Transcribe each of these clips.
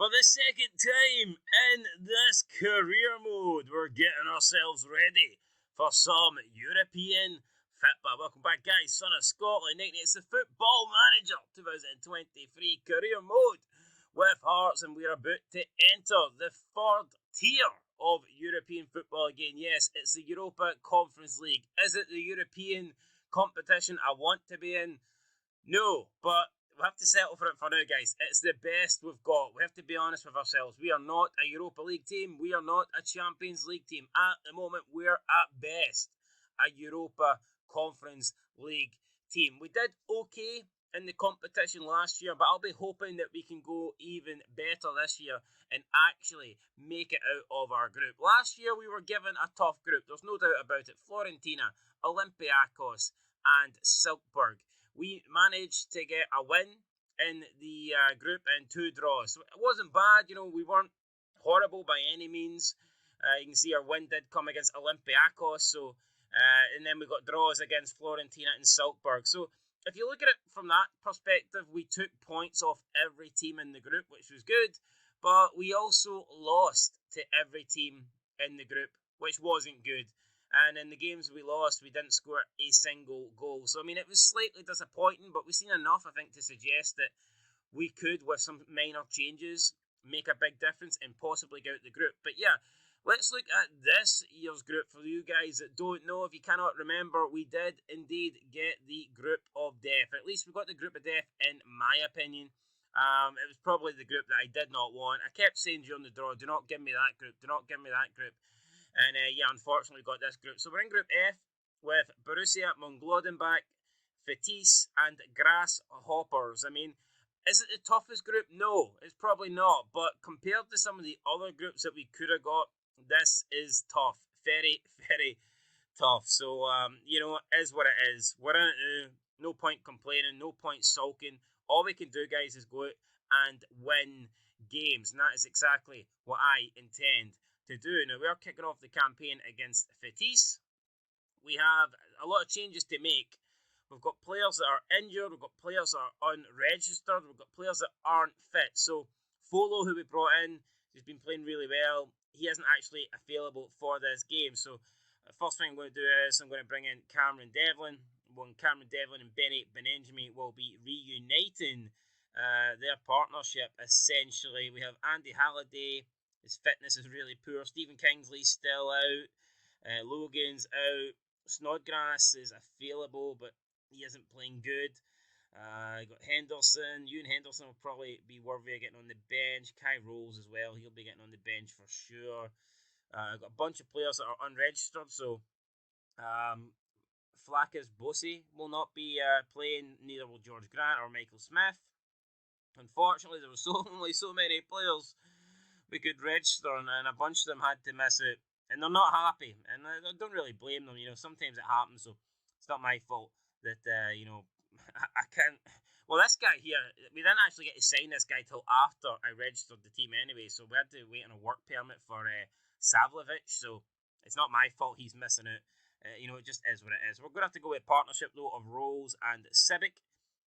For the second time in this career mode, we're getting ourselves ready for some European football. Welcome back, guys. Son of Scotland, it's the Football Manager 2023 career mode with Hearts, and we're about to enter the third tier of European football again. Yes, it's the Europa Conference League. Is it the European competition I want to be in? No, but we have to settle for it for now, guys. It's the best we've got. We have to be honest with ourselves. We are not a Europa League team. We are not a Champions League team. At the moment, we're at best a Europa Conference League team. We did okay in the competition last year, but I'll be hoping that we can go even better this year and actually make it out of our group. Last year, we were given a tough group. There's no doubt about it. Fiorentina, Olympiacos, and Salzburg. We managed to get a win in the group and 2 draws. So it wasn't bad, we weren't horrible by any means. You can see our win did come against Olympiacos, and then we got draws against Fiorentina and Salzburg. So if you look at it from that perspective, we took points off every team in the group, which was good, but we also lost to every team in the group, which wasn't good. And in the games we lost, we didn't score a single goal. So, it was slightly disappointing, but we've seen enough, I think, to suggest that we could, with some minor changes, make a big difference and possibly get out the group. But yeah, let's look at this year's group. For you guys that don't know, if you cannot remember, we did indeed get the group of death. At least we got the group of death, in my opinion. It was probably the group that I did not want. I kept saying during the draw, do not give me that group, do not give me that group. And unfortunately got this group. So we're in Group F with Borussia Mönchengladbach, Fetis and Grasshoppers. Is it the toughest group? No, it's probably not. But compared to some of the other groups that we could have got, this is tough. Very, very tough. So, it is what it is. We're in it now. No point complaining. No point sulking. All we can do, guys, is go out and win games. And that is exactly what I intend to do. Now, we're kicking off the campaign against Fetis. We have a lot of changes to make. We've got players that are injured, we've got players that are unregistered, we've got players that aren't fit. So, Folo, who we brought in, has been playing really well. He isn't actually available for this game. So, the first thing I'm going to do is I'm going to bring in Cameron Devlin. When Cameron Devlin and Benny Benenjami will be reuniting their partnership, essentially. We have Andy Halliday. His fitness is really poor. Stephen Kingsley's still out. Logan's out. Snodgrass is available, but he isn't playing good. Got Henderson. Ewan Henderson will probably be worthy of getting on the bench. Kai Rolls as well. He'll be getting on the bench for sure. Got a bunch of players that are unregistered. So, Flakas Bossi will not be playing. Neither will George Grant or Michael Smith. Unfortunately, there were only so many players we could register, and a bunch of them had to miss out, and they're not happy, and I don't really blame them. Sometimes it happens, so it's not my fault that I can't. Well, this guy here, we didn't actually get to sign this guy till after I registered the team anyway, so we had to wait on a work permit for Savlovic, so it's not my fault he's missing out. It just is what it is. We're going to have to go with a partnership, though, of Rolls and Civic.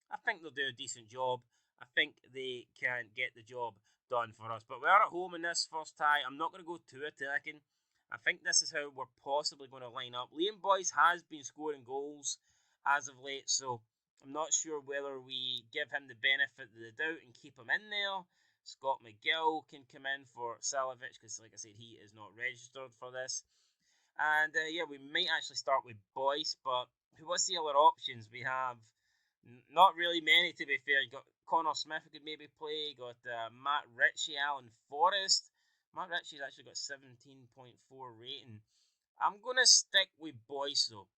I think they'll do a decent job. I think they can get the job done for us. But we are at home in this first tie. I'm not going to go too attacking. I think this is how we're possibly going to line up. Liam Boyce has been scoring goals as of late, so I'm not sure whether we give him the benefit of the doubt and keep him in there. Scott McGill can come in for Salovic because, like I said, he is not registered for this. And we might actually start with Boyce, but what's the other options? We have not really many, to be fair. You got Connor Smith who could maybe play. Got Matt Ritchie, Alan Forrest. Matt Ritchie's actually got 17.4 rating. I'm going to stick with Boyce, though.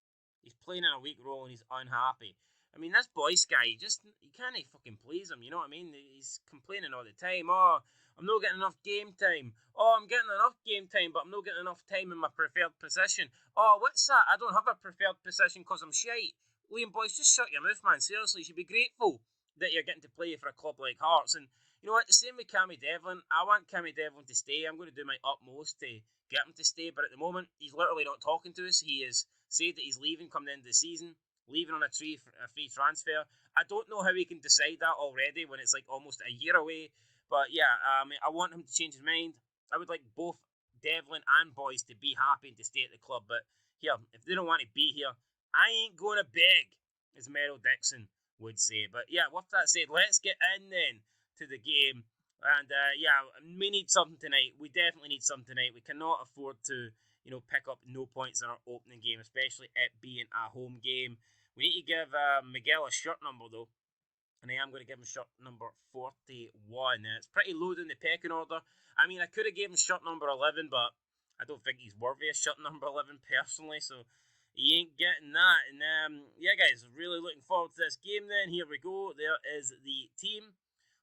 He's playing in a weak role and he's unhappy. This Boyce guy, you can't fucking please him, you know what I mean? He's complaining all the time. Oh, I'm not getting enough game time. Oh, I'm getting enough game time, but I'm not getting enough time in my preferred position. Oh, what's that? I don't have a preferred position because I'm shite. Liam Boyce, just shut your mouth, man. Seriously, you should be grateful that you're getting to play for a club like Hearts. And you know what? The same with Cammy Devlin. I want Cammy Devlin to stay. I'm going to do my utmost to get him to stay. But at the moment, he's literally not talking to us. He has said that he's leaving come the end of the season, leaving on a free transfer. I don't know how he can decide that already when it's like almost a year away. But yeah, I want him to change his mind. I would like both Devlin and Boyce to be happy and to stay at the club. But here, if they don't want to be here, I ain't going to beg, as Merrill Dixon would say. But yeah, with that said, let's get in then to the game. And yeah, we need something tonight. We definitely need something tonight. We cannot afford to, pick up no points in our opening game, especially it being a home game. We need to give Miguel a shirt number though, and I am going to give him shirt number 41. It's pretty low in the pecking order. I mean, I could have given him shirt number 11, but I don't think he's worthy of shirt number 11 personally, so he ain't getting that. And yeah, guys, really looking forward to this game then. Here we go. There is the team.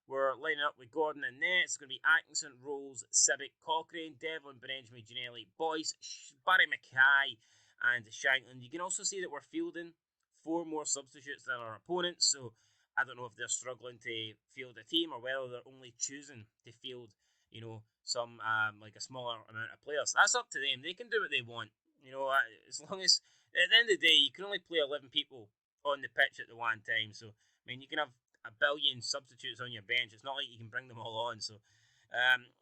We're lining up with Gordon and net. It's going to be Atkinson, Rolls, Civic, Cochrane, Devlin, Benjamin, Ginelli, Boyce, Barry Mackay, and Shanklin. You can also see that we're fielding 4 more substitutes than our opponents, so I don't know if they're struggling to field a team or whether they're only choosing to field, some like a smaller amount of players. That's up to them. They can do what they want. As long as at the end of the day, you can only play 11 people on the pitch at the one time. So I mean, you can have a billion substitutes on your bench. It's not like you can bring them all on. So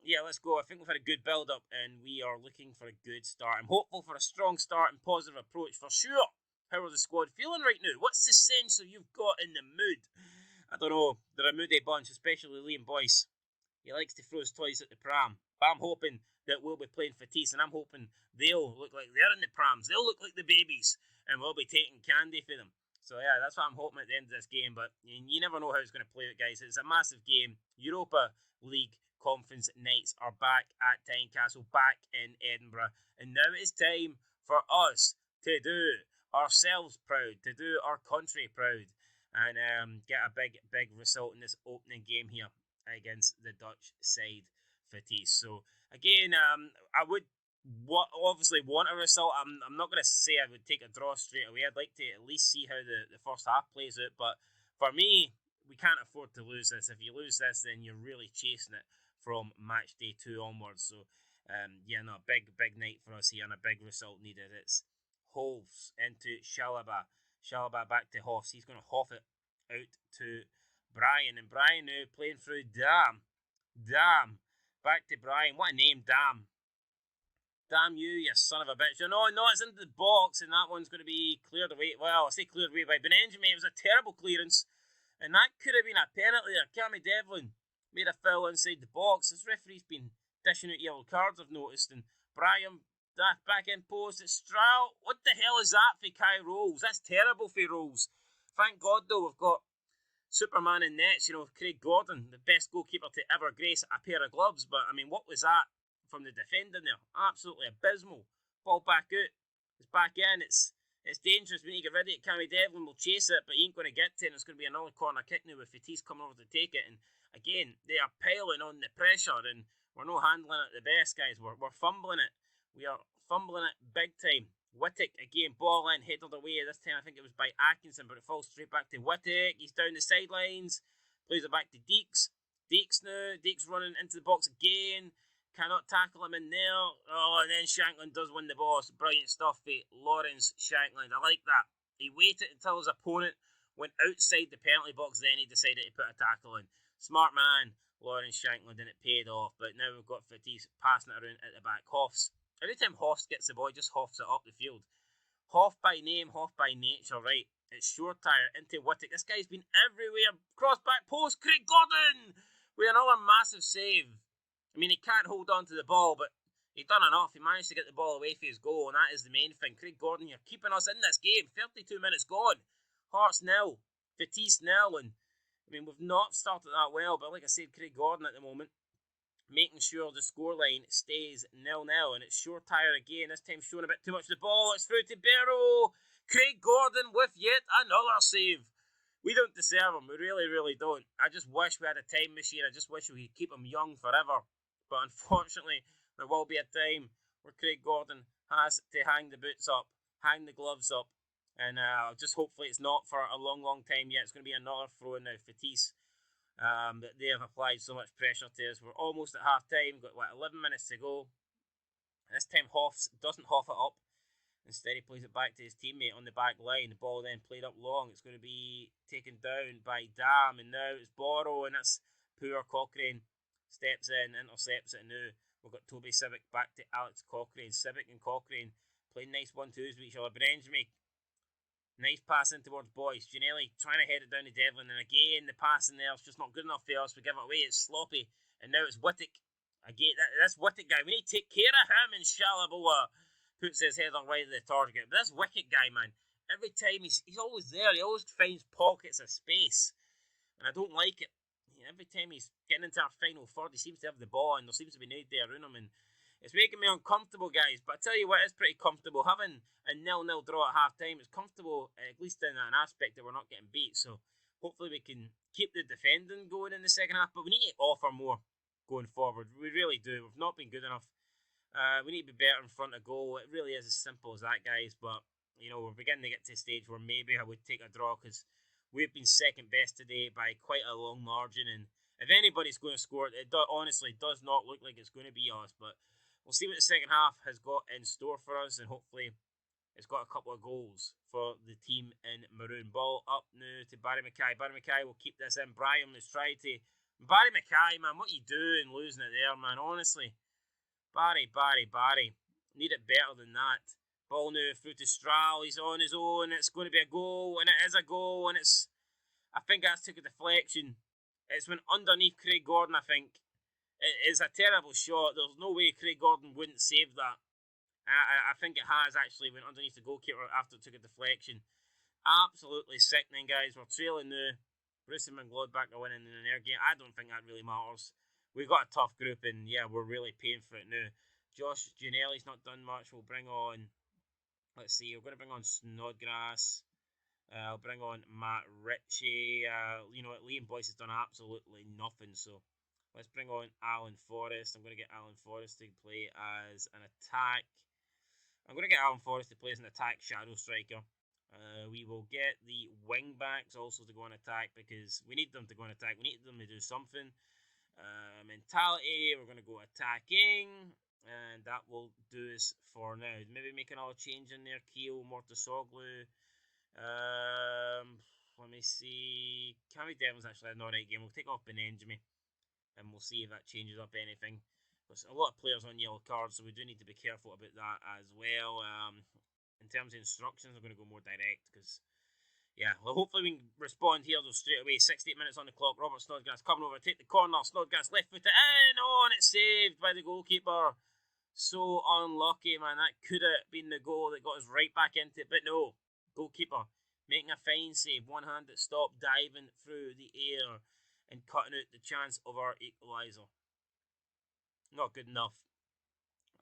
yeah, let's go. I think we've had a good build up and we are looking for a good start. I'm hopeful for a strong start and positive approach for sure. How are the squad feeling right now? What's the sense you've got in the mood? I don't know. They're a moody bunch, especially Liam Boyce. He likes to throw his toys at the pram. But I'm hoping that we'll be playing Fatisse, and I'm hoping they'll look like they're in the prams. They'll look like the babies, and we'll be taking candy for them. So yeah, that's what I'm hoping at the end of this game. But you never know how it's going to play out, guys. It's a massive game. Europa League Conference nights are back at Tynecastle, back in Edinburgh. And now it's time for us to do ourselves proud, to do our country proud, and get a big result in this opening game here against the Dutch side, Fatisse. So again, I would obviously want a result. I'm not going to say I would take a draw straight away. I'd like to at least see how the first half plays out. But for me, we can't afford to lose this. If you lose this, then you're really chasing it from match day 2 onwards. So yeah, no, big night for us here and a big result needed. It's Hoffs into Shalaba. Shalaba back to Hoffs. He's going to Hoff it out to Brian. And Brian now playing through Dam. Back to Brian. What a name, Dam. Damn you son of a bitch. No, it's into the box, and that one's going to be cleared away. Well, I say cleared away by Benjamin. It was a terrible clearance, and that could have been a penalty there. Cammy Devlin made a foul inside the box. This referee's been dishing out yellow cards, I've noticed. And Brian, that back end post, it's Stroud. What the hell is that for Kai Rolls? That's terrible for Rolls. Thank God, though, we've got Superman in nets, Craig Gordon, the best goalkeeper to ever grace a pair of gloves. But, I mean, what was that from the defender there? Absolutely abysmal. Ball back out. It's back in. It's dangerous. We need to get rid of it. Cammy Devlin will chase it, but he ain't going to get to it. And it's going to be another corner kick now with Fatisse coming over to take it. And again, they are piling on the pressure, and we're not handling it the best, guys. We're fumbling it. We are fumbling it big time. Wittick, again, ball in, headed away. This time I think it was by Atkinson, but it falls straight back to Wittick. He's down the sidelines. Plays it back to Deeks. Deeks now. Deeks running into the box again. Cannot tackle him in there. Oh, and then Shanklin does win the ball. It's brilliant stuff for Lawrence Shanklin. I like that. He waited until his opponent went outside the penalty box, then he decided to put a tackle in. Smart man, Lawrence Shanklin, and it paid off. But now we've got Fatisse passing it around at the back. Hoffs. Every time Hoffs gets the ball, he just Hoffs it up the field. Hoff by name, Hoff by nature, right? It's short tire into Wittick. This guy's been everywhere. Cross back post, Craig Gordon with another massive save. I mean, he can't hold on to the ball, but he done enough. He managed to get the ball away for his goal, and that is the main thing. Craig Gordon, you're keeping us in this game. 32 minutes gone. Hearts nil. Fatisse nil. And I mean, we've not started that well, but like I said, Craig Gordon at the moment, making sure the scoreline stays 0-0. And it's short tire again. This time showing a bit too much of the ball. It's through to Barrow. Craig Gordon with yet another save. We don't deserve him. We really, really don't. I just wish we had a time machine. I just wish we could keep him young forever. But unfortunately, there will be a time where Craig Gordon has to hang the boots up, hang the gloves up. And just hopefully it's not for a long, long time yet. It's going to be another throw in now. Fatisse. That they have applied so much pressure to us. We're almost at half time. Got 11 minutes to go. This time Hoffs doesn't Hoff it up. Instead he plays it back to his teammate on the back line. The ball then played up long. It's going to be taken down by Dam. And now it's Borrow, and that's poor Cochrane. steps in, intercepts it, and now we've got Toby Civic back to Alex Cochrane. Civic and Cochrane playing nice 1-2s with each other. Benjamin, nice pass in towards Boyce. Giannelli trying to head it down to Devlin, and again the passing there is just not good enough for us. We give it away. It's sloppy, and now it's Wittek. Again, this Wittek guy, we need to take care of him. And Shalaboa puts his header right at the target. But this Wittek guy, man, every time he's always there. He always finds pockets of space, and I don't like it. Every time he's getting into our final third, he seems to have the ball, and there seems to be nobody around him, and it's making me uncomfortable, guys. But I tell you what, it's pretty comfortable. Having a 0-0 draw at half-time, it's comfortable, at least in an aspect that we're not getting beat. So hopefully we can keep the defending going in the second half. But we need to offer more going forward. We really do. We've not been good enough. We need to be better in front of goal. It really is as simple as that, guys. But, we're beginning to get to a stage where maybe I would take a draw, because we've been second best today by quite a long margin. And if anybody's going to score, it honestly does not look like it's going to be us. But we'll see what the second half has got in store for us, and hopefully it's got a couple of goals for the team in maroon. Ball up now to Barry Mackay. Barry Mackay will keep this in. Brian, let's try to... Barry Mackay, man, what are you doing losing it there, man? Honestly. Barry. Need it better than that. Ball now through to Strahl. He's on his own. It's going to be a goal, and it is a goal, and it's... I think that's took a deflection. It's went underneath Craig Gordon, I think. It is a terrible shot. There's no way Craig Gordon wouldn't save that. I think it has actually went underneath the goalkeeper after it took a deflection. Absolutely sickening, guys. We're trailing now. Bruce and Gladbach are winning in an air game. I don't think that really matters. We've got a tough group, and yeah, we're really paying for it now. Josh Giannelli's not done much. We'll bring on... Let's see. We're going to bring on Snodgrass. I'll bring on Matt Ritchie. Liam Boyce has done absolutely nothing, so let's bring on Alan Forrest. I'm going to get Alan Forrest to play as an attack. I'm going to get Alan Forrest to play as an attack shadow striker. We will get the wing backs also to go on attack, because we need them to go on attack. We need them to do something. Mentality, we're going to go attacking, and that will do us for now. Maybe make another change in there. Keo Mortasoglu. Let me see. Cammy Devlin's actually an alright game. We'll take off Benjamin, and we'll see if that changes up anything. There's a lot of players on yellow cards, so we do need to be careful about that as well. In terms of instructions, I'm going to go more direct, because hopefully we can respond here though straight away. 68 minutes on the clock. Robert Snodgrass coming over, take the corner. Snodgrass left foot in, and it's saved by the goalkeeper. So unlucky, man. That could have been the goal that got us right back into it, but no. Goalkeeper making a fine save, one-handed stop, diving through the air and cutting out the chance of our equaliser. Not good enough.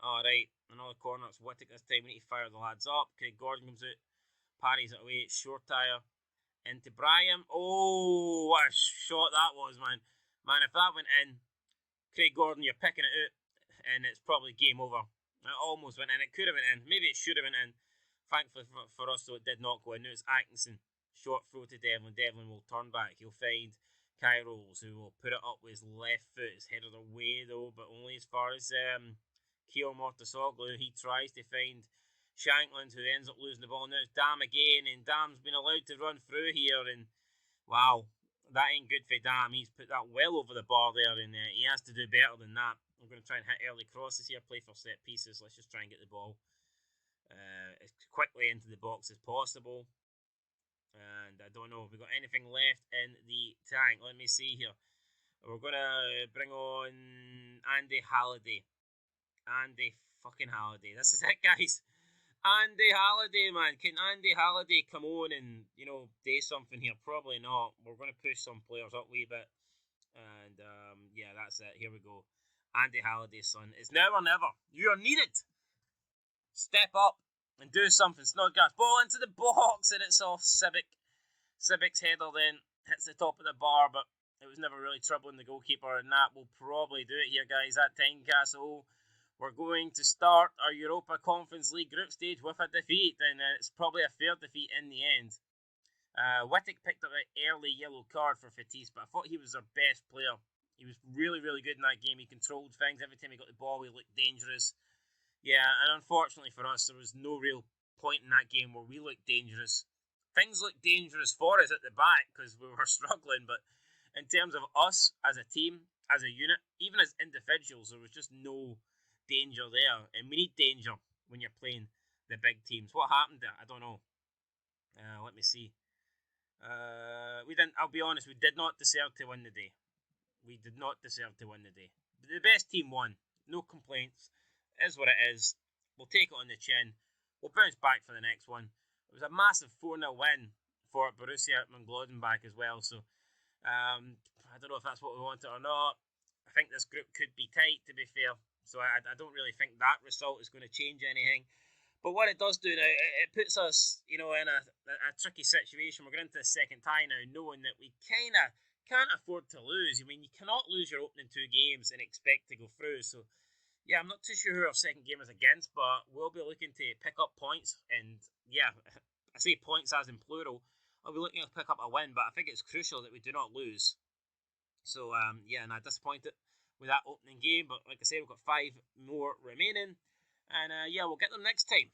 Alright, another corner. It's Wittek this time. We need to fire the lads up. Craig Gordon comes out, parries it away. Short tire into Brian. Oh, what a shot that was, man. Man, if that went in, Craig Gordon, you're picking it out, and it's probably game over. It almost went in. It could have went in. Maybe it should have went in. Thankfully for us, though, it did not go in. Now it's Atkinson. Short throw to Devlin. Devlin will turn back. He'll find Kai Rolls, who will put it up with his left foot. His headed away, though, but only as far as Keo Mortasoglu. He tries to find Shankland, who ends up losing the ball. Now it's Dam again, and Dam's been allowed to run through here, and wow, that ain't good for Dam. He's put that well over the bar there, and he has to do better than that. I'm going to try and hit early crosses here, play for set pieces. Let's just try and get the ball as quickly into the box as possible. And I don't know if we've got anything left in the tank. Let me see here. We're going to bring on Andy Halliday. Andy fucking Halliday. This is it, guys. Andy Halliday, man. Can Andy Halliday come on and, do something here? Probably not. We're going to push some players up a wee bit. And, that's it. Here we go. Andy Halliday, son. It's now or never. You are needed. Step up and do something. Snodgrass. Ball into the box, and it's off Civic. Civic's header then hits the top of the bar, but it was never really troubling the goalkeeper, and that will probably do it here, guys. At Tynecastle, we're going to start our Europa Conference League group stage with a defeat, and it's probably a fair defeat in the end. Wittek picked up an early yellow card for Fatisse, but I thought he was our best player. He was really, really good in that game. He controlled things. Every time he got the ball, he looked dangerous. Yeah, and unfortunately for us, there was no real point in that game where we looked dangerous. Things looked dangerous for us at the back because we were struggling, but in terms of us as a team, as a unit. Even as individuals, there was just no danger there. And we need danger when you're playing the big teams. What happened there? I don't know. Let me see. We didn't. I'll be honest. We did not deserve to win the day. We did not deserve to win the day. The best team won. No complaints. It is what it is. We'll take it on the chin. We'll bounce back for the next one. It was a massive 4-0 win for Borussia Mönchengladbach as well. So I don't know if that's what we wanted or not. I think this group could be tight, to be fair. So I don't really think that result is going to change anything. But what it does do now, it puts us, in a tricky situation. We're going into the second tie now, knowing that we kind of can't afford to lose. I mean, you cannot lose your opening 2 games and expect to go through. So, yeah, I'm not too sure who our second game is against, but we'll be looking to pick up points. And, yeah, I say points as in plural. I'll be looking to pick up a win, but I think it's crucial that we do not lose. So, yeah, and I'm disappointed with that opening game. But, like I said, we've got 5 more remaining. And, yeah, we'll get them next time.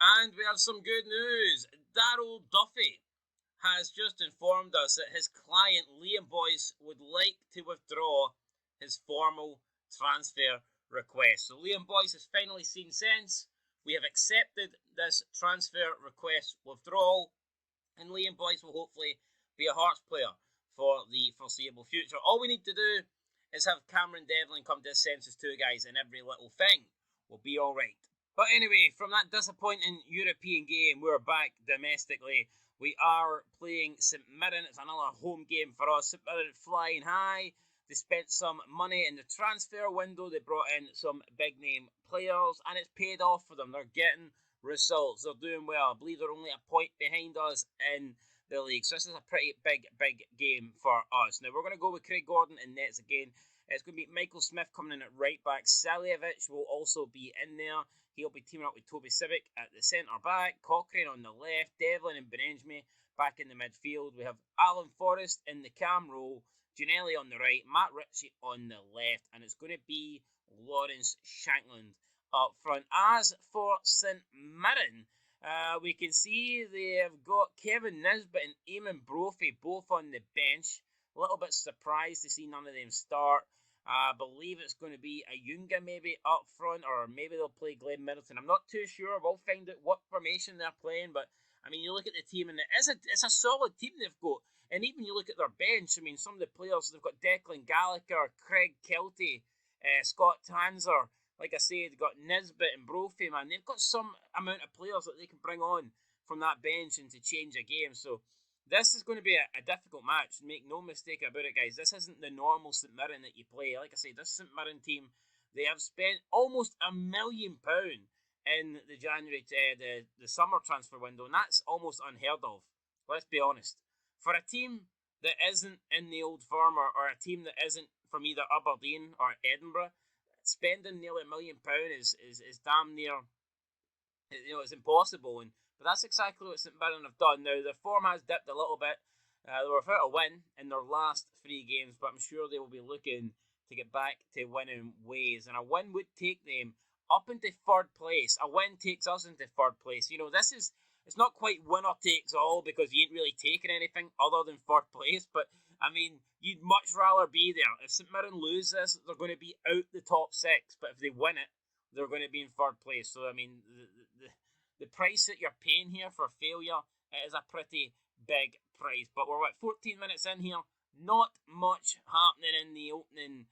And we have some good news. Daryl Duffy has just informed us that his client, Liam Boyce, would like to withdraw his formal transfer request. So Liam Boyce has finally seen sense. We have accepted this transfer request withdrawal, and Liam Boyce will hopefully be a Hearts player for the foreseeable future. All we need to do is have Cameron Devlin come to his senses too, guys, and every little thing will be alright. But anyway, from that disappointing European game, we're back domestically. We are playing St Mirren. It's another home game for us. St Mirren flying high. They spent some money in the transfer window. They brought in some big-name players, and it's paid off for them. They're getting results. They're doing well. I believe they're only a point behind us in the league. So this is a pretty big game for us. Now, we're going to go with Craig Gordon in nets again. It's going to be Michael Smith coming in at right back. Saljevic will also be in there. He'll be teaming up with Toby Civic at the centre back. Cochrane on the left. Devlin and Benenjmi back in the midfield. We have Alan Forrest in the cam role. Giannelli on the right. Matt Ritchie on the left. And it's going to be Lawrence Shankland up front. As for St Mirren, we can see they have got Kevin Nisbet and Eamon Brophy both on the bench. A little bit surprised to see none of them start. I believe it's going to be a Ayunga maybe up front, or maybe they'll play Glenn Middleton. I'm not too sure. We'll find out what formation they're playing. But, I mean, you look at the team, and it's a solid team they've got. And even you look at their bench, I mean, some of the players, they've got Declan Gallagher, Craig Kelty, Scott Tanzer. Like I said, they've got Nisbet and Brophy, man. They've got some amount of players that they can bring on from that bench and to change a game. So, this is going to be a difficult match. Make no mistake about it, guys. This isn't the normal St Mirren that you play. Like I say, this St Mirren team, they have spent almost £1 million in the the summer transfer window, and that's almost unheard of. Let's be honest. For a team that isn't in the old firm, or a team that isn't from either Aberdeen or Edinburgh, spending nearly £1 million is damn near, it's impossible. But that's exactly what St Mirren have done. Now, their form has dipped a little bit. They were without a win in their last 3 games, but I'm sure they will be looking to get back to winning ways. And a win would take them up into 3rd place. A win takes us into 3rd place. It's not quite winner takes all, because you ain't really taking anything other than 3rd place. But, I mean, you'd much rather be there. If St Mirren lose this, they're going to be out the top 6. But if they win it, they're going to be in 3rd place. So, I mean, the price that you're paying here for failure, it is a pretty big price. But we're 14 minutes in here. Not much happening in the opening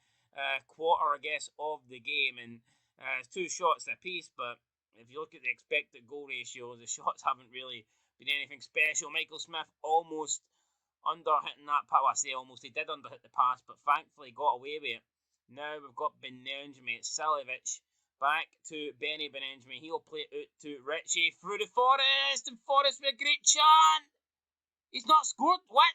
quarter, I guess, of the game. And it's 2 shots apiece. But if you look at the expected goal ratio, the shots haven't really been anything special. Michael Smith almost under-hitting that pass. Well, I say almost. He did under-hit the pass, but thankfully got away with it. Now we've got Benenjmi, Saljevic. Back to Benny Benenjmi. He'll play it out to Ritchie through the Forest. And Forest with a great chance. He's not scored. What?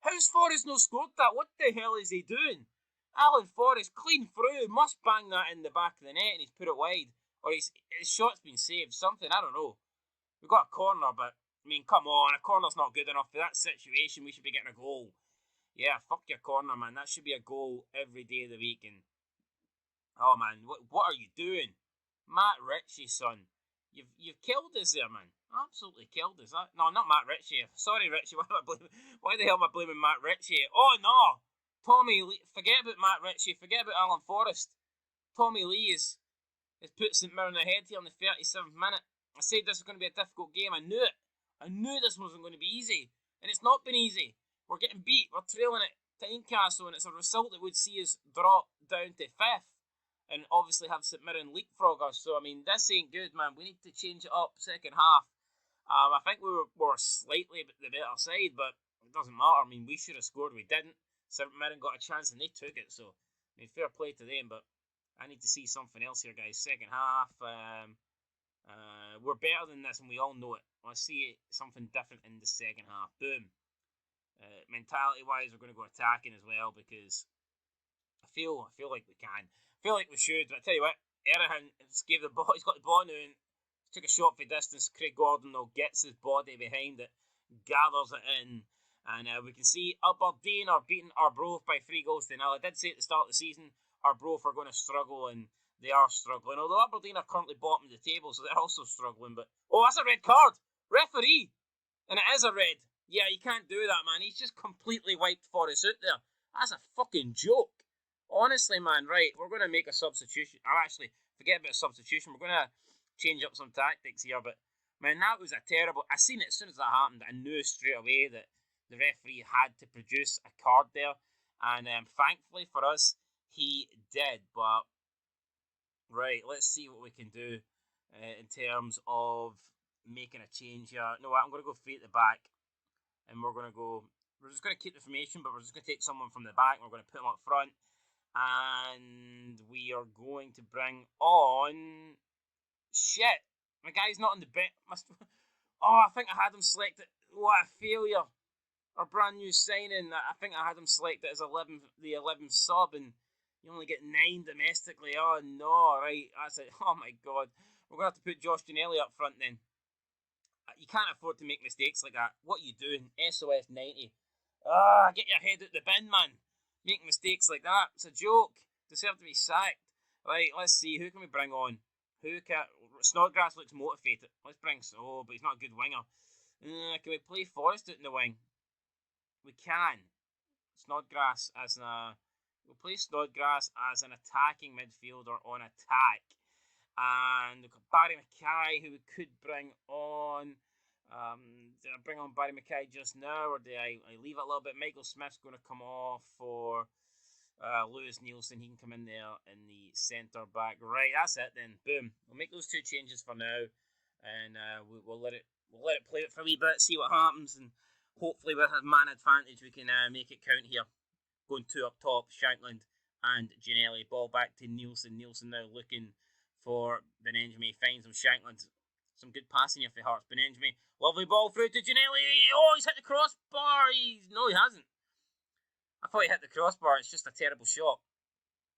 How's Forest not scored that? What the hell is he doing? Alan Forrest, clean through. Must bang that in the back of the net, and he's put it wide. Or his shot's been saved. Something, I don't know. We've got a corner, but, I mean, come on. A corner's not good enough for that situation. We should be getting a goal. Yeah, fuck your corner, man. That should be a goal every day of the week. And oh, man, what are you doing? Matt Ritchie, son. You've killed us there, man. Absolutely killed us. No, not Matt Ritchie. Sorry, Ritchie. Why the hell am I blaming Matt Ritchie? Oh, no. Tommy Lee, forget about Matt Ritchie, forget about Alan Forrest. Tommy Lee has put St Mirren ahead here in the 37th minute. I said this was going to be a difficult game. I knew it. I knew this wasn't going to be easy. And it's not been easy. We're getting beat. We're trailing it to Tynecastle, and it's a result that would see us drop down to 5th. And obviously have St Mirren leapfrog us. So, I mean, this ain't good, man. We need to change it up second half. I think we were slightly the better side, but it doesn't matter. I mean, we should have scored. We didn't. St Mirren got a chance and they took it. So, I mean, fair play to them, but I need to see something else here, guys. Second half, we're better than this, and we all know it. I see something different in the second half. Boom. Mentality-wise, we're going to go attacking as well because I feel like we can. I feel like we should. But I tell you what, Erhan gave the ball. He's got the ball now and took a shot for distance. Craig Gordon though gets his body behind it, gathers it in, and we can see Aberdeen are beating Arbroath by 3 goals to 0. I did say at the start of the season Arbroath are going to struggle, and they are struggling. Although Aberdeen are currently bottom of the table, so they're also struggling. But oh, that's a red card, referee, and it is a red. Yeah, you can't do that, man. He's just completely wiped Forrest out there. That's a fucking joke. Honestly, man, right, we're going to make a substitution. Actually, forget about a substitution. We're going to change up some tactics here. But, man, that was a terrible... I seen it as soon as that happened. I knew straight away that the referee had to produce a card there. And thankfully for us, he did. But, right, let's see what we can do in terms of making a change here. No, I'm going to go free at the back. And we're just going to keep the formation, but we're just going to take someone from the back. And we're going to put them up front. And we are going to bring on... Shit! My guy's not on the bench. Oh, I think I had him selected. What a failure. Our brand new signing. I think I had him selected as the 11th sub, and you only get 9 domestically. Oh, no, right. That's it. Oh, my God. We're going to have to put Josh Ginnelly up front then. You can't afford to make mistakes like that. What are you doing? SOS 90. Get your head out the bin, man. Making mistakes like that. It's a joke. Deserve to be sacked. Right, let's see. Who can we bring on? Snodgrass looks motivated. Let's bring... Oh, but he's not a good winger. Can we play Forrest out in the wing? We can. Snodgrass as a... We'll play Snodgrass as an attacking midfielder on attack. And we've got Barry Mackay, who we could bring on... did I bring on Barry Mackay just now, or did I leave it a little bit? Michael Smith's going to come off for Lewis Nielsen. He can come in there in the centre back. Right, that's it then. Boom. We'll make those 2 changes for now, and we'll let it play it for a wee bit, see what happens, and hopefully with a man advantage we can make it count here. Going 2 up top, Shankland and Ginnelly. Ball back to Nielsen. Nielsen now looking for Benenjami. Finds him. Shankland. Some good passing here for Hearts. Benenjami. Lovely ball through to Ginnelly. Oh, he's hit the crossbar. No, he hasn't. I thought he hit the crossbar. It's just a terrible shot.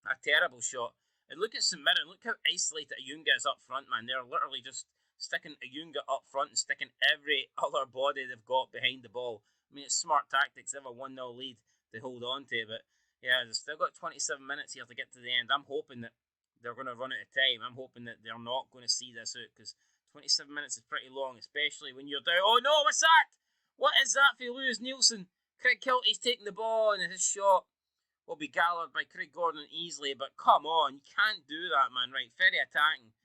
A terrible shot. And look at St Mirren. Look how isolated Ayunga is up front, man. They're literally just sticking Ayunga up front and sticking every other body they've got behind the ball. I mean, it's smart tactics. They have a 1-0 lead to hold on to. But, yeah, they've still got 27 minutes here to get to the end. I'm hoping that they're going to run out of time. I'm hoping that they're not going to see this out because 27 minutes is pretty long, especially when you're down. Oh no, what's that? What is that for Lewis Nielsen? Craig Kilty's taking the ball and his shot will be gathered by Craig Gordon easily, but come on, you can't do that, man. Right, very attacking.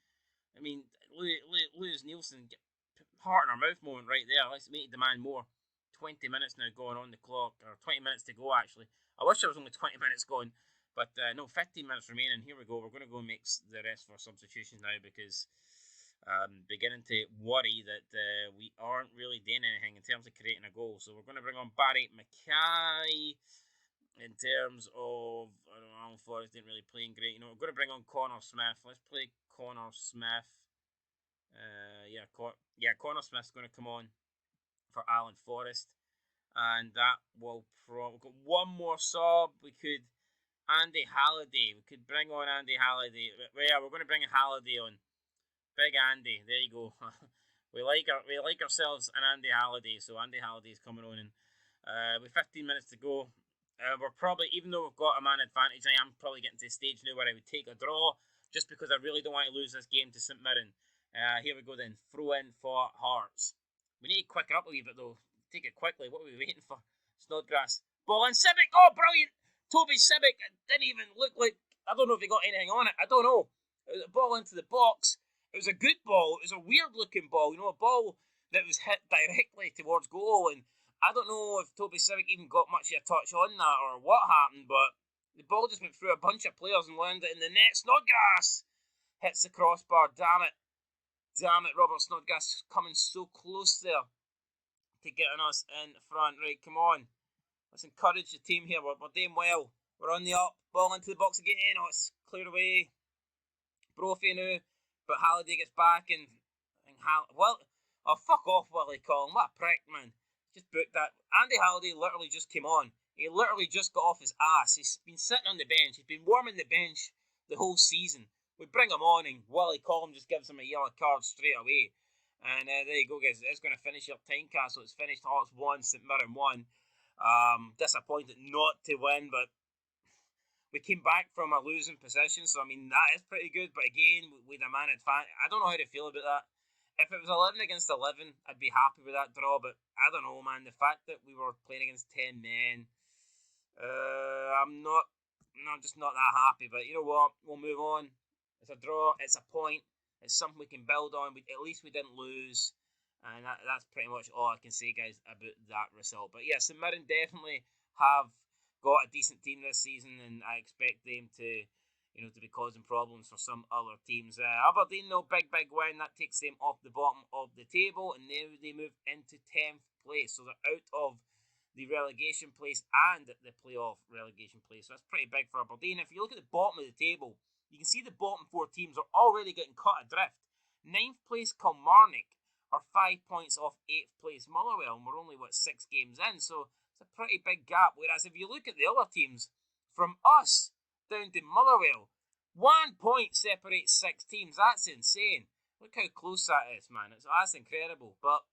I mean, Lewis Nielsen, heart in our mouth moment right there. Let's make it demand more. 20 minutes now going on the clock, or 20 minutes to go actually. I wish there was only 20 minutes going, but no, 15 minutes remaining. Here we go. We're going to go and make the rest for substitutions now because beginning to worry that we aren't really doing anything in terms of creating a goal. So we're going to bring on Barry Mackay. In terms of, I don't know, Forrest didn't really playing great. You know, we're going to bring on Connor Smith. Let's play Connor Smith. Connor Smith's going to come on for Alan Forrest. And that will we've got one more sub. We could, Andy Halliday. We could bring on Andy Halliday. Yeah, we're going to bring Halliday on. Big Andy. There you go. we like ourselves an Andy Halliday. So Andy Halliday's coming on. And with 15 minutes to go, we're probably, even though we've got a man advantage, I am probably getting to a stage now where I would take a draw just because I really don't want to lose this game to St Mirren. Here we go then. Throw in for Hearts. We need to quicker up a wee bit though. Take it quickly. What are we waiting for? Snodgrass. Ball in. Civic. Oh, brilliant. Toby Sibbick didn't even look like, I don't know if he got anything on it. I don't know. It was a ball into the box. It was a good ball. It was a weird looking ball. A ball that was hit directly towards goal. And I don't know if Toby Sibbick even got much of a touch on that or what happened, but the ball just went through a bunch of players and landed in the net. Snodgrass hits the crossbar. Damn it. Robert Snodgrass coming so close there to getting us in front. Right, come on. Let's encourage the team here. We're doing well. We're on the up. Ball into the box again. Oh, it's cleared away. Brophy now. But Halliday gets back and fuck off, Willie Collum. What a prick, man. Just booked that. Andy Halliday literally just came on. He literally just got off his ass. He's been sitting on the bench. He's been warming the bench the whole season. We bring him on and Willie Collum just gives him a yellow card straight away. And there you go, guys. It's going to finish your Tynecastle. It's finished Hearts 1, St Mirren 1. Disappointed not to win, but we came back from a losing position, so I mean that is pretty good. But again, with a man advantage, I don't know how to feel about that. If it was 11 against 11, I'd be happy with that draw. But I don't know, man. The fact that we were playing against 10 men, I'm just not that happy. But you know what? We'll move on. It's a draw. It's a point. It's something we can build on. At least we didn't lose. And that's pretty much all I can say, guys, about that result. But yeah, St Mirren definitely have got a decent team this season, and I expect them to be causing problems for some other teams. Aberdeen, no big win. That takes them off the bottom of the table, and now they move into 10th place. So they're out of the relegation place and the playoff relegation place. So that's pretty big for Aberdeen. If you look at the bottom of the table, you can see the bottom 4 teams are already getting cut adrift. 9th place Kilmarnock are 5 points off 8th place Motherwell, and we're only 6 games in, so it's a pretty big gap. Whereas if you look at the other teams, from us down to Motherwell, 1 point separates 6 teams. That's insane. Look how close that is, man. That's incredible. But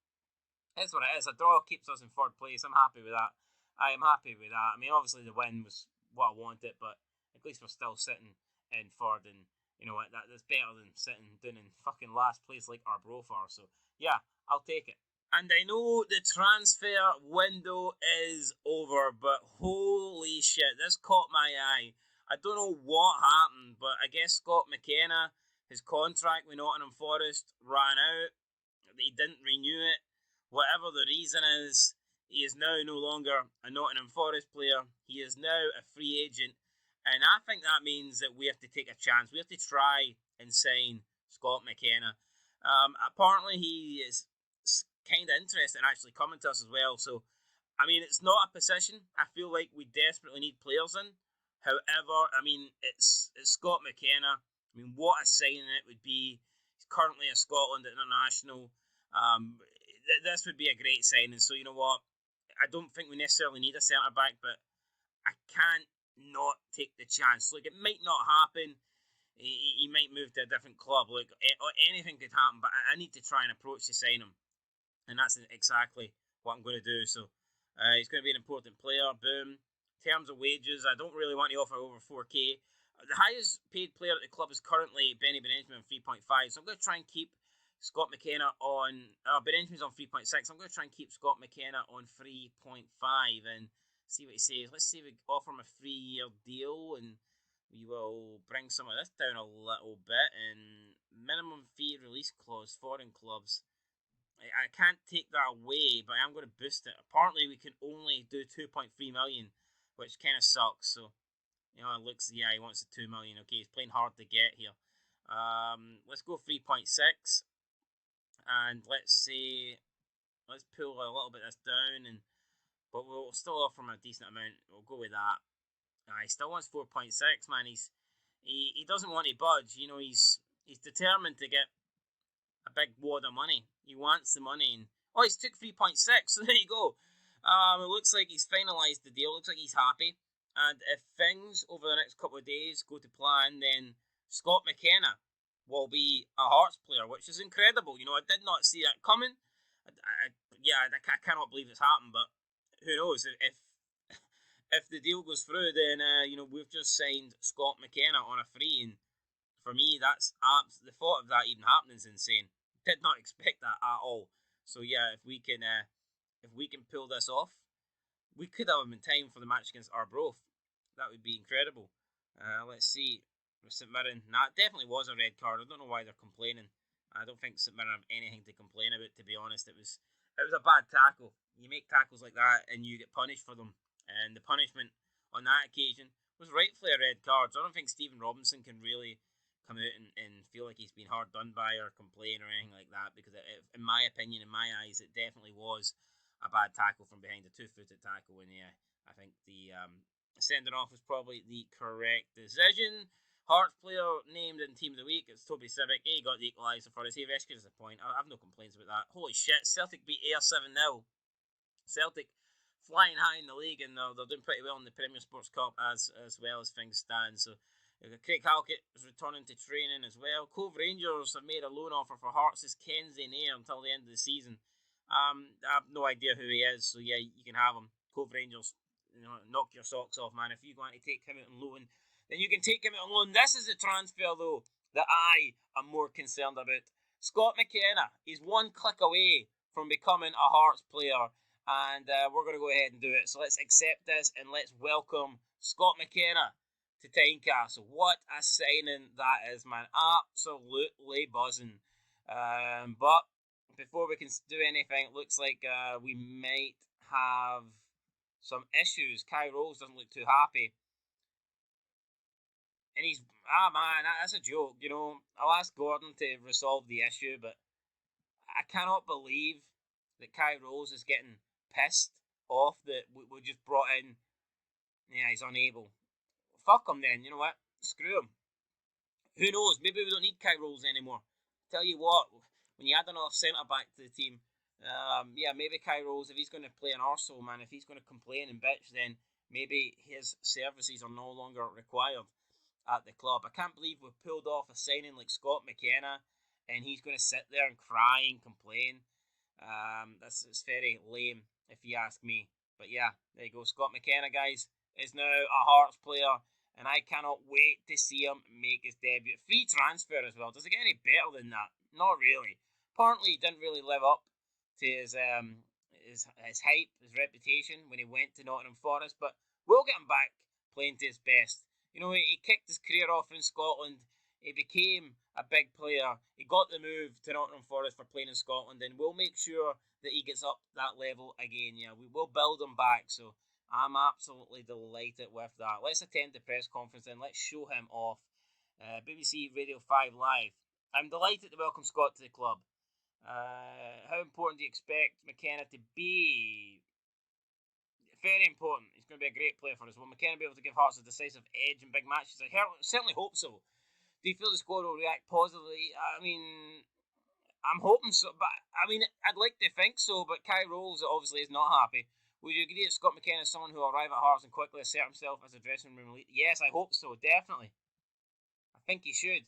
that's what it is. A draw keeps us in 3rd place. I'm happy with that. I am happy with that. I mean, obviously the win was what I wanted, but at least we're still sitting in 3rd, and you know what? That's better than sitting down in fucking last place like Arbroath are. So yeah, I'll take it. And I know the transfer window is over, but holy shit, this caught my eye. I don't know what happened, but I guess Scott McKenna, his contract with Nottingham Forest ran out. He didn't renew it. Whatever the reason is, he is now no longer a Nottingham Forest player. He is now a free agent. And I think that means that we have to take a chance. We have to try and sign Scott McKenna. Apparently he is kind of interested in actually coming to us as well. So, I mean, it's not a position I feel like we desperately need players in. However, I mean, it's Scott McKenna. I mean, what a signing it would be. He's currently a Scotland international. This would be a great signing. So, you know what? I don't think we necessarily need a centre-back, but I can't not take the chance. Like, it might not happen. He might move to a different club. Like, anything could happen, but I need to try and approach to sign him. And that's exactly what I'm going to do. So, he's going to be an important player. Boom. In terms of wages, I don't really want to offer over 4K. The highest paid player at the club is currently Benny Benjamin on 3.5. So I'm going to try and keep Scott McKenna on... Benjamin's on 3.6. I'm going to try and keep Scott McKenna on 3.5 and see what he says. Let's see if we offer him a 3-year deal, and we will bring some of this down a little bit. And minimum fee release clause, foreign clubs. I can't take that away, but I'm going to boost it. Apparently, we can only do 2.3 million, which kind of sucks. So, you know, it looks, yeah, he wants the 2 million. Okay, he's playing hard to get here. Let's go 3.6. And let's pull a little bit of this down, but we'll still offer him a decent amount. We'll go with that. He still wants 4.6, man. He doesn't want to budge. You know, he's determined to get a big wad of money. He wants the money. And he's took 3.6. So there you go. It looks like he's finalised the deal. Looks like he's happy. And if things over the next couple of days go to plan, then Scott McKenna will be a Hearts player, which is incredible. You know, I did not see that coming. I cannot believe it's happened, but who knows? If the deal goes through, then we've just signed Scott McKenna on a free, and for me, that's the thought of that even happening is insane. Did not expect that at all. So yeah, if we can pull this off, we could have him in time for the match against Arbroath. That would be incredible. Let's see. St Mirren, nah, it definitely was a red card. I don't know why they're complaining. I don't think St Mirren have anything to complain about, to be honest. It was a bad tackle. You make tackles like that and you get punished for them. And the punishment on that occasion was rightfully a red card. So I don't think Stephen Robinson can really come out and feel like he's been hard done by or complain or anything like that, because in my opinion, in my eyes, it definitely was a bad tackle from behind, a two-footed tackle. And yeah, I think the sending off was probably the correct decision. Hearts player named in Team of the Week, it's Toby Civic. He got the equaliser for us. He rescued us a point. I have no complaints about that. Holy shit, Celtic beat Ayr 7-0. Celtic flying high in the league, and they're doing pretty well in the Premier Sports Cup as well as things stand. So Craig Halkett is returning to training as well. Cove Rangers have made a loan offer for Hearts' Kenzie Nair until the end of the season. I have no idea who he is, so yeah, you can have him. Cove Rangers, knock your socks off, man. If you want to take him out on loan, then you can take him out on loan. This is the transfer, though, that I am more concerned about. Scott McKenna is one click away from becoming a Hearts player, and we're going to go ahead and do it. So let's accept this, and let's welcome Scott McKenna to Tynecastle. What a signing that is, man. Absolutely buzzing. But before we can do anything, it looks like we might have some issues. Kai Rose doesn't look too happy. And he's, man, that's a joke, I'll ask Gordon to resolve the issue, but I cannot believe that Kai Rose is getting pissed off that we just brought in, he's unable. Fuck him then, you know what? Screw him. Who knows? Maybe we don't need Kai Rose anymore. Tell you what, when you add another centre-back to the team, maybe Kai Rose, if he's going to play an arsehole, man, if he's going to complain and bitch, then maybe his services are no longer required at the club. I can't believe we've pulled off a signing like Scott McKenna and he's going to sit there and cry and complain. It's very lame, if you ask me. But yeah, there you go. Scott McKenna, guys, is now a Hearts player, and I cannot wait to see him make his debut. Free transfer as well. Does it get any better than that? Not really. Apparently, he didn't really live up to his hype, his reputation when he went to Nottingham Forest, but we'll get him back playing to his best. He kicked his career off in Scotland. He became a big player. He got the move to Nottingham Forest for playing in Scotland, and we'll make sure that he gets up that level again. Yeah, we will build him back. So I'm absolutely delighted with that. Let's attend the press conference and let's show him off. BBC Radio 5 Live. I'm delighted to welcome Scott to the club. How important do you expect McKenna to be? Very important. He's going to be a great player for us. Will McKenna be able to give Hearts a decisive edge in big matches? I certainly hope so. Do you feel the squad will react positively? I'm hoping so, but I'd like to think so, but Kai Rose obviously is not happy. Would you agree that Scott McKenna is someone who will arrive at Hearts and quickly assert himself as a dressing room leader? Yes, I hope so, definitely. I think he should.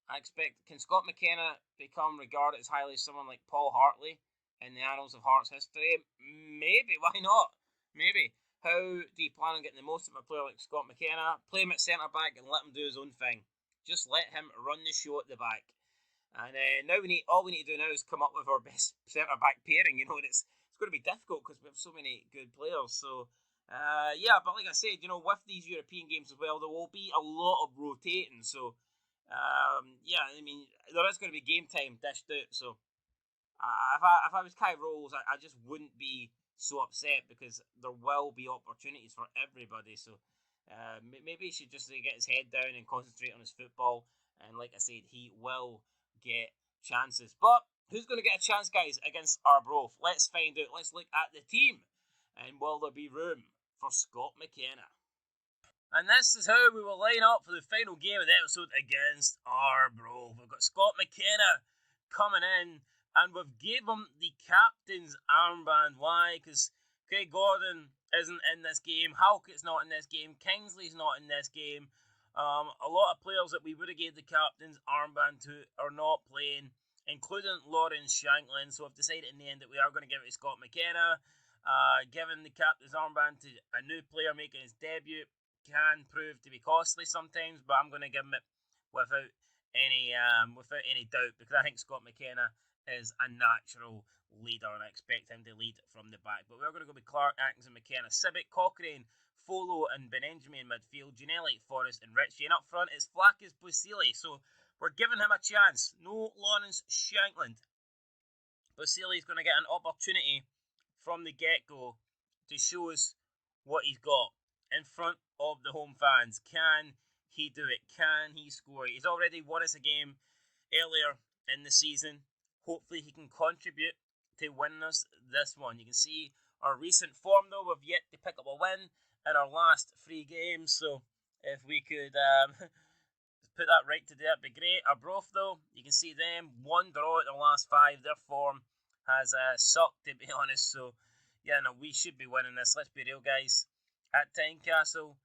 Can Scott McKenna become regarded as highly as someone like Paul Hartley in the annals of Hearts history? Maybe, why not? Maybe. How do you plan on getting the most of a player like Scott McKenna? Play him at centre-back and let him do his own thing. Just let him run the show at the back. And now all we need to do now is come up with our best centre-back pairing. It's going to be difficult because we have so many good players. So, but like I said, with these European games as well, there will be a lot of rotating. So, there is going to be game time dished out. So, if I was Kai Rose, I just wouldn't be so upset because there will be opportunities for everybody. So maybe he should just get his head down and concentrate on his football. And like I said, he will get chances. But who's going to get a chance, guys, against Arbroath? Let's find out. Let's look at the team. And will there be room for Scott McKenna? And this is how we will line up for the final game of the episode against Arbroath. We've got Scott McKenna coming in. And we've gave him the captain's armband. Why? Because Craig Gordon isn't in this game. Halkett's not in this game. Kingsley's not in this game. A lot of players that we would have gave the captain's armband to are not playing, including Lawrence Shanklin. So I've decided in the end that we are going to give it to Scott McKenna. Giving the captain's armband to a new player making his debut can prove to be costly sometimes, but I'm going to give him it without any doubt, because I think Scott McKenna is a natural leader and I expect him to lead from the back. But we're going to go with Clark, Atkins and McKenna. Civic, Cochrane, Folo and Benenjami in midfield, Ginnelli, Forrest and Richie. And up front, it's Flaccus Busili. So we're giving him a chance. No Lawrence Shankland. Busili's going to get an opportunity from the get-go to show us what he's got in front of the home fans. Can he do it? Can he score? He's already won us a game earlier in the season. Hopefully he can contribute to winning us this one. You can see our recent form though. We've yet to pick up a win in our last 3 games. So if we could put that right today, that'd be great. Arbroath though, you can see them 1 draw at the last 5. Their form has sucked, to be honest. So yeah, no, we should be winning this. Let's be real, guys. At Tynecastle,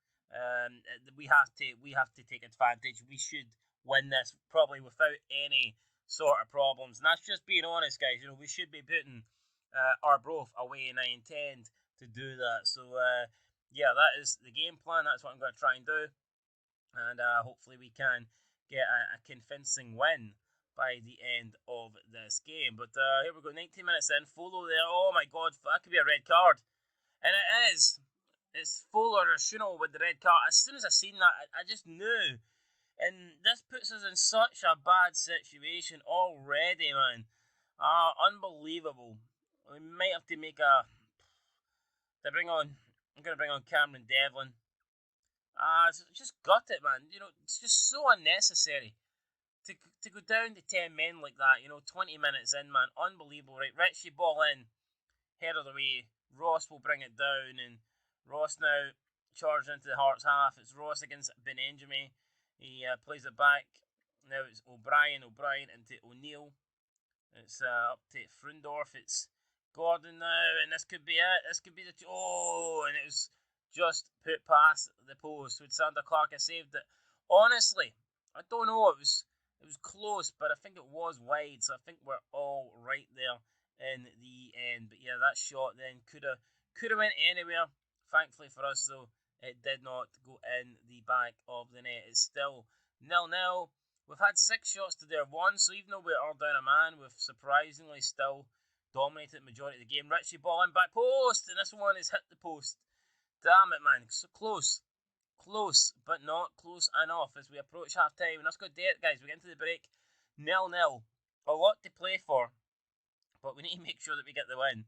we have to take advantage. We should win this probably without any sort of problems. And that's just being honest, guys. You know, we should be putting Arbroath away, and I intend to do that. So yeah, that is the game plan. That's what I'm going to try and do, and hopefully we can get a convincing win by the end of this game. But here we go, 19 minutes in, Folo there. Oh my god, that could be a red card. And it is. It's Folo or Shuno with the red card. As soon as I seen that, I just knew. And this puts us in such a bad situation already, man. Unbelievable. We might have to make I'm going to bring on Cameron Devlin. Just got it, man. You know, it's just so unnecessary to go down to 10 men like that. You know, 20 minutes in, man. Unbelievable, right? Richie ball in, head of the way. Ross will bring it down, and Ross now charged into the Hearts half. It's Ross against Benenjami. He plays it back. Now it's O'Brien into O'Neill. It's up to Frundorf. It's Gordon now, and this could be it. This could be and it was just put past the post. With Sander Clark, I saved it. Honestly, I don't know. It was close, but I think it was wide. So I think we're all right there in the end. But yeah, that shot then could have went anywhere. Thankfully for us, though, it did not go in the back of the net. It's still 0-0. We've had 6 shots to their 1, so even though we are down a man, we've surprisingly still dominated the majority of the game. Richie ball in back post, and this one has hit the post. Damn it, man. So close, but not close enough as we approach half time. And that's going to do it, guys. We get into the break 0-0. A lot to play for, but we need to make sure that we get the win.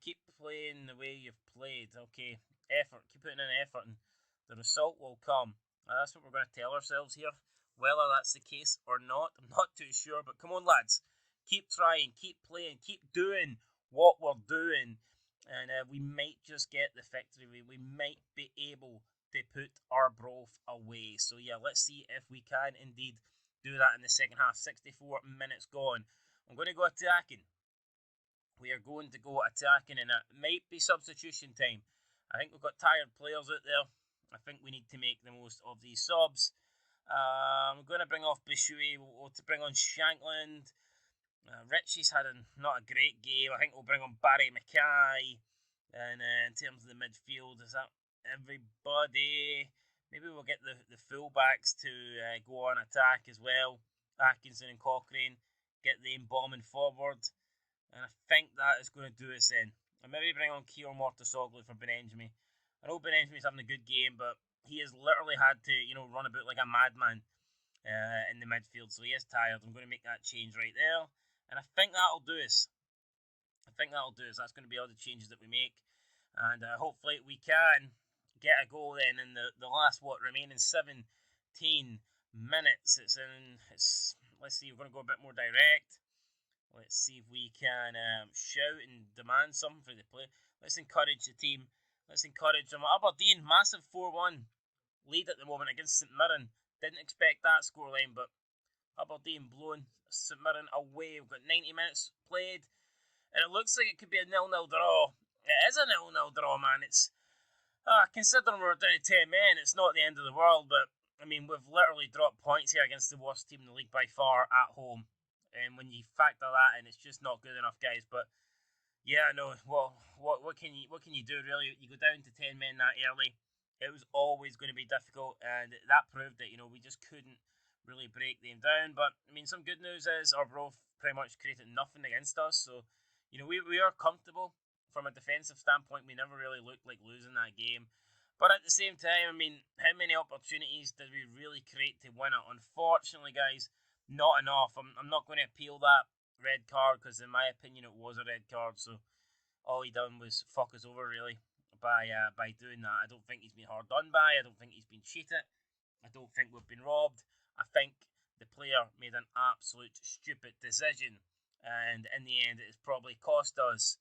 Keep playing the way you've played. Okay, effort. Keep putting in effort, and the result will come. That's what we're going to tell ourselves here. Whether that's the case or not, I'm not too sure. But come on, lads. Keep trying, keep playing, keep doing what we're doing. And we might just get the victory. We might be able to put Arbroath away. So yeah, let's see if we can indeed do that in the second half. 64 minutes gone. I'm going to go attacking. We are going to go attacking, and it might be substitution time. I think we've got tired players out there. I think we need to make the most of these subs. I'm going to bring off Bishui. We'll to bring on Shankland. Richie's had not a great game. I think we'll bring on Barry Mackay. And in terms of the midfield, is that everybody? Maybe we'll get the fullbacks to go on attack as well. Atkinson and Cochrane. Get them bombing forward. And I think that is going to do us in. And maybe bring on Keir Mortasoglu for Benenjami. I know Benenjami's having a good game, but he has literally had to, run about like a madman in the midfield. So he is tired. I'm going to make that change right there. And I think that'll do us. That's going to be all the changes that we make. And hopefully we can get a goal then in the last, remaining 17 minutes. Let's see, we're going to go a bit more direct. Let's see if we can shout and demand something for the play. Let's encourage the team. Let's encourage them. Aberdeen, massive 4-1 lead at the moment against St Mirren. Didn't expect that scoreline, but Aberdeen blowing St Mirren away. We've got 90 minutes played, and it looks like it could be a 0-0 draw. It is a 0-0 draw, man. It's considering we're down to 10 men, it's not the end of the world, but I mean, we've literally dropped points here against the worst team in the league by far at home, and when you factor that in, it's just not good enough, guys. But yeah, no. Well, what can you do really? You go down to 10 men that early. It was always going to be difficult, and that proved it. We just couldn't really break them down. But I mean, some good news is Arbroath pretty much created nothing against us. So we are comfortable from a defensive standpoint. We never really looked like losing that game. But at the same time, I mean, how many opportunities did we really create to win it? Unfortunately, guys, not enough. I'm not going to appeal that red card because, in my opinion, it was a red card. So all he done was fuck us over, really, by doing that. I don't think he's been hard done by. I don't think he's been cheated. I don't think we've been robbed. I think the player made an absolute stupid decision, and in the end, it's probably cost us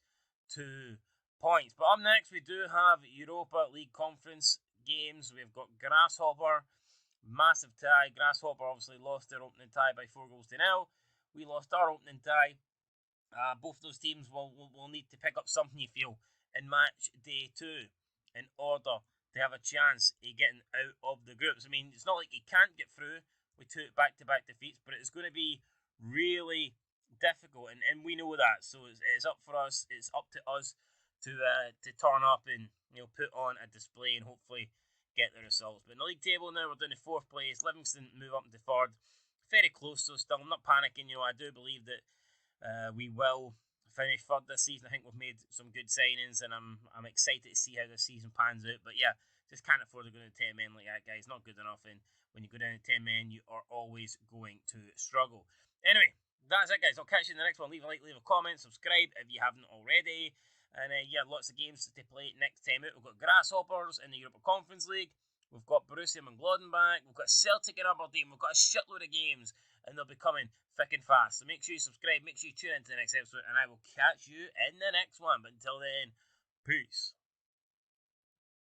2 points. But up next, we do have Europa League Conference games. We've got Grasshopper, massive tie. Grasshopper obviously lost their opening tie by 4 goals to 0. We lost our opening tie. Both those teams will need to pick up something, you feel, in match day 2 in order to have a chance of getting out of the groups. I mean, it's not like he can't get through with 2 back-to-back defeats, but it's going to be really difficult, and we know that. So it's up for us. It's up to us to turn up and put on a display and hopefully get the results. But in the league table now, we're down to 4th place. Livingston move up into 3rd. Very close, so still I'm not panicking. I do believe that we will finish 3rd this season. I think we've made some good signings, and I'm excited to see how this season pans out. But yeah, just can't afford to go down to 10 men like that, guys. Not good enough. And when you go down to 10 men, you are always going to struggle. Anyway, that's it, guys. I'll catch you in the next one. Leave a like, leave a comment, subscribe if you haven't already. And yeah, lots of games to play next time out. We've got Grasshoppers in the Europa Conference League. We've got Borussia Mönchengladbach. We've got Celtic and Aberdeen. We've got a shitload of games, and they'll be coming thick and fast. So make sure you subscribe. Make sure you tune into the next episode, and I will catch you in the next one. But until then, peace.